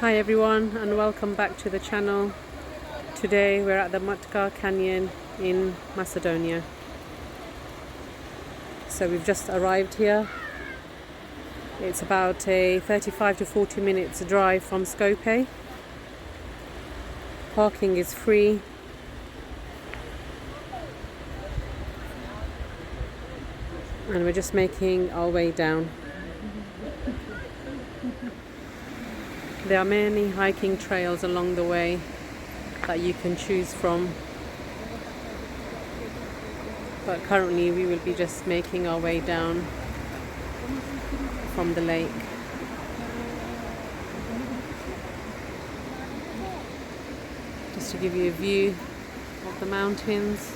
Hi everyone and welcome back to the channel. Today we're at the Matka Canyon in Macedonia. So we've just arrived here. It's about a 35 to 40 minutes drive from Skopje. Parking is free. And we're just making our way down. There are many hiking trails along the way that you can choose from. But currently we will be just making our way down from the lake. Just to give you a view of the mountains.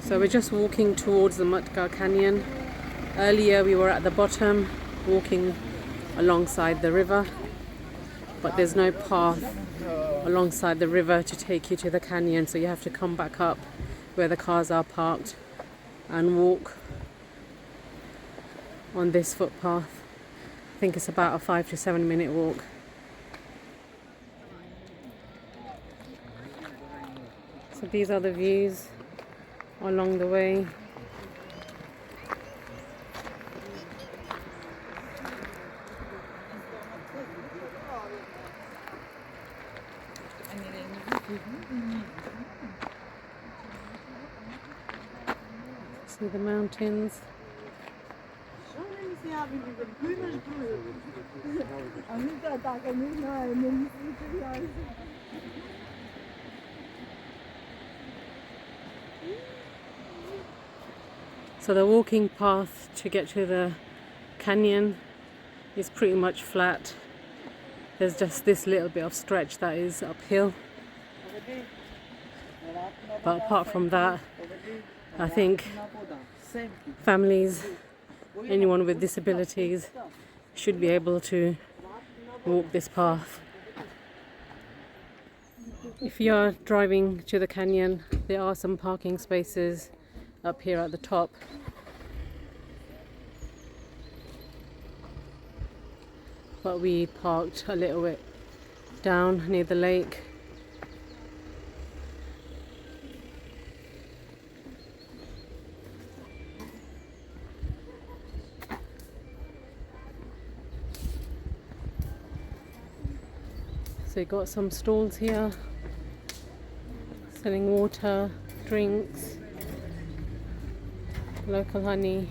So we're just walking towards the Matka Canyon. Earlier we were at the bottom walking alongside the river, but there's no path alongside the river to take you to the canyon, so you have to come back up where the cars are parked and walk on this footpath. I think it's about a 5 to 7 minute walk. So these are the views along the way. See the mountains. So the walking path to get to the canyon is pretty much flat. There's just this little bit of stretch that is uphill. But apart from that, I think families, anyone with disabilities, should be able to walk this path. If you are driving to the canyon, there are some parking spaces up here at the top. But we parked a little bit down near the lake. So you got some stalls here selling water, drinks, local honey,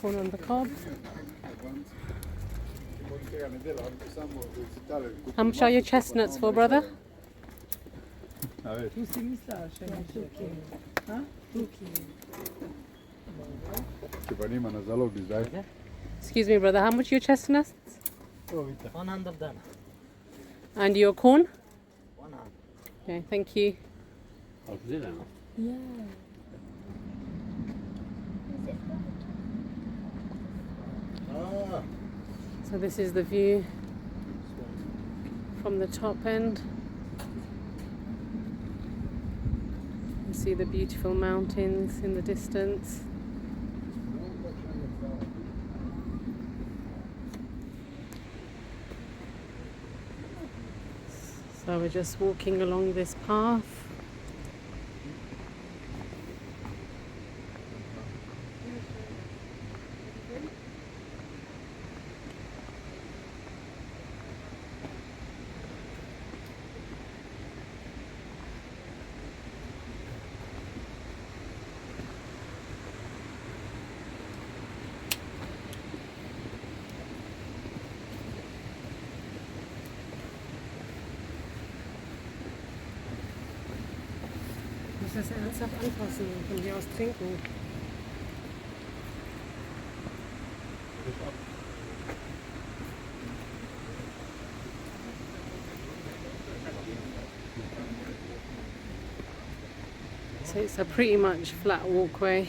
corn on the cob. How much are your chestnuts for, brother? Excuse me, brother, how much are your chestnuts? 100 dana. And your corn? 100. Okay, thank you. Yeah. So this is the view from the top end. You see the beautiful mountains in the distance. So we're just walking along this path. Muss das ernsthaft anpassen und von hier aus trinken. So it's a pretty much flat walkway.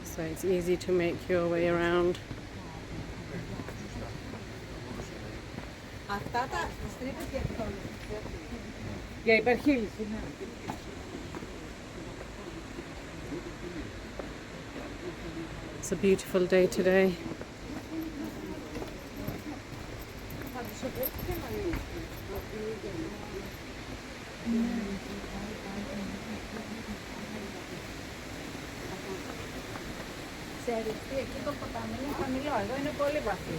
So it's easy to make your way around. It's a beautiful day today. Εκεί το ποτάμι είναι χαμηλό, εδώ είναι πολύ βαθύ.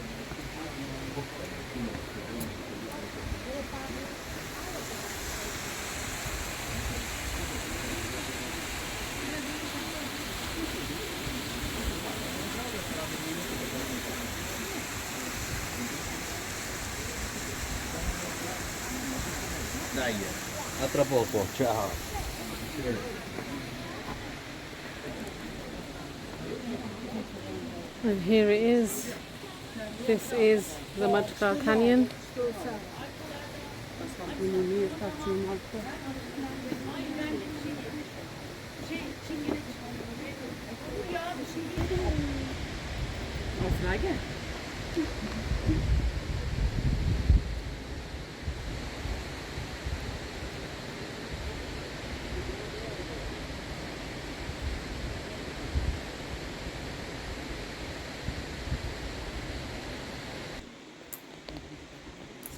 Dai, a tra poco, ciao. And here it is. This is the Matka Canyon.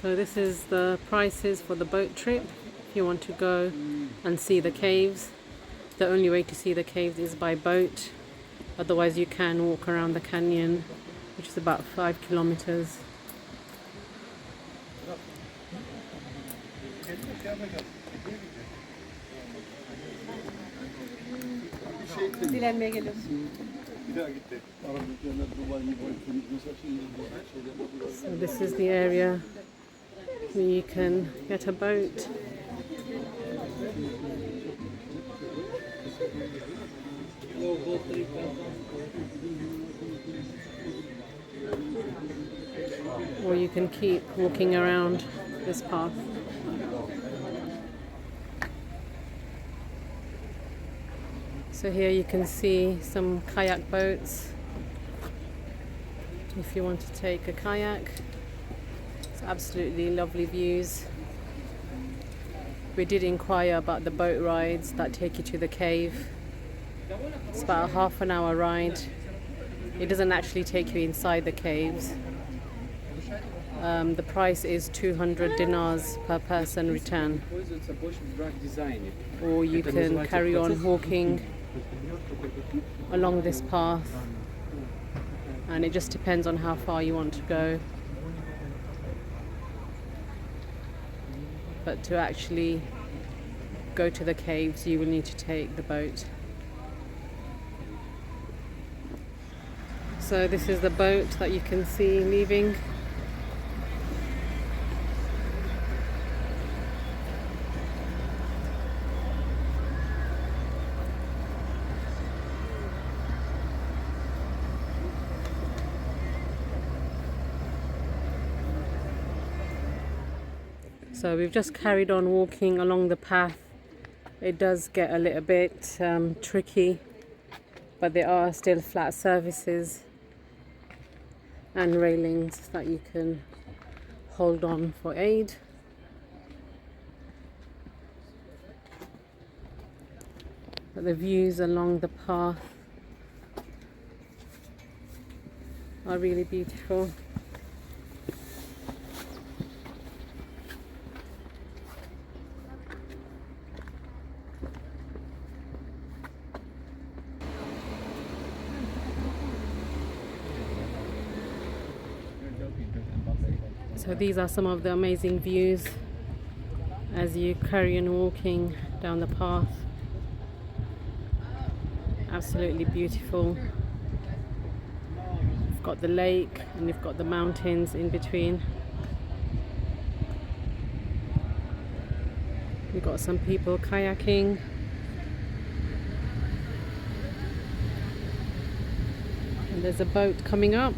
So this is the prices for the boat trip. If you want to go and see the caves, the only way to see the caves is by boat. Otherwise you can walk around the canyon, which is about 5 kilometers. Dilenmeye geliyorsun. So this is the area where you can get a boat. Or you can keep walking around this path. So here you can see some kayak boats. If you want to take a kayak, it's absolutely lovely views. We did inquire about the boat rides that take you to the cave. It's about a half an hour ride. It doesn't actually take you inside the caves. The price is 200 dinars per person return. Or you can carry on walking along this path, and it just depends on how far you want to go. But to actually go to the caves, you will need to take the boat. So this is the boat that you can see leaving. So we've just carried on walking along the path. It does get a little bit tricky, but there are still flat surfaces and railings that you can hold on for aid. But the views along the path are really beautiful. So these are some of the amazing views as you carry on walking down the path. Absolutely beautiful. You've got the lake and you've got the mountains in between. We've got some people kayaking. And there's a boat coming up.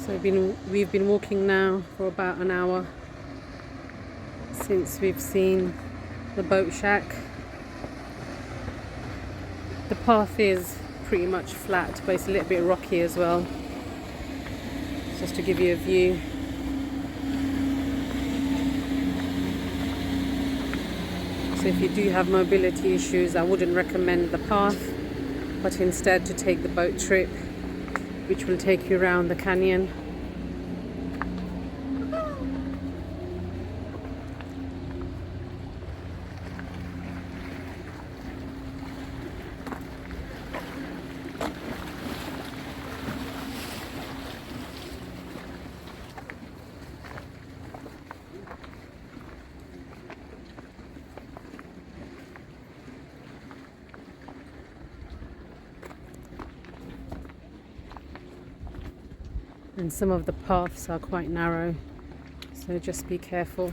So we've been walking now for about an hour since we've seen the boat shack. The path is pretty much flat, but it's a little bit rocky as well. Just to give you a view. So if you do have mobility issues, I wouldn't recommend the path, but instead to take the boat trip, which will take you around the canyon. And some of the paths are quite narrow, so just be careful.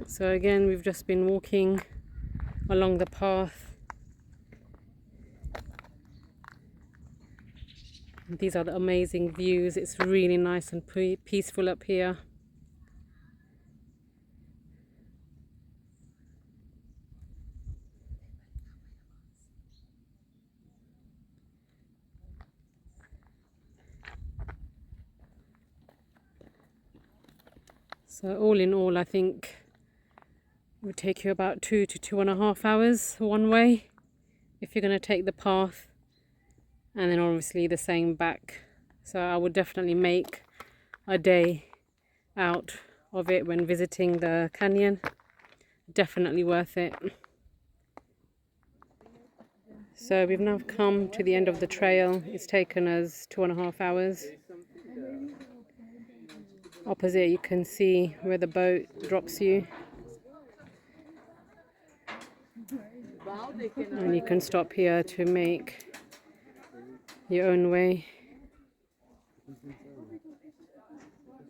So again, we've just been walking along the path. These are the amazing views. It's really nice and peaceful up here. So all in all, I think it would take you about 2 to 2.5 hours one way if you're going to take the path, and then obviously the same back. So I would definitely make a day out of it when visiting the canyon. Definitely worth it. So we've now come to the end of the trail. It's taken us 2.5 hours. Opposite you can see where the boat drops you, and you can stop here to make your own way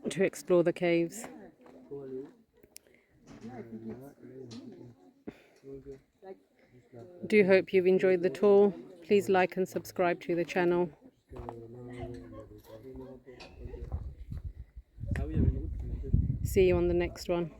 to explore the caves. Do hope you've enjoyed the tour. Please like and subscribe to the channel. See you on the next one.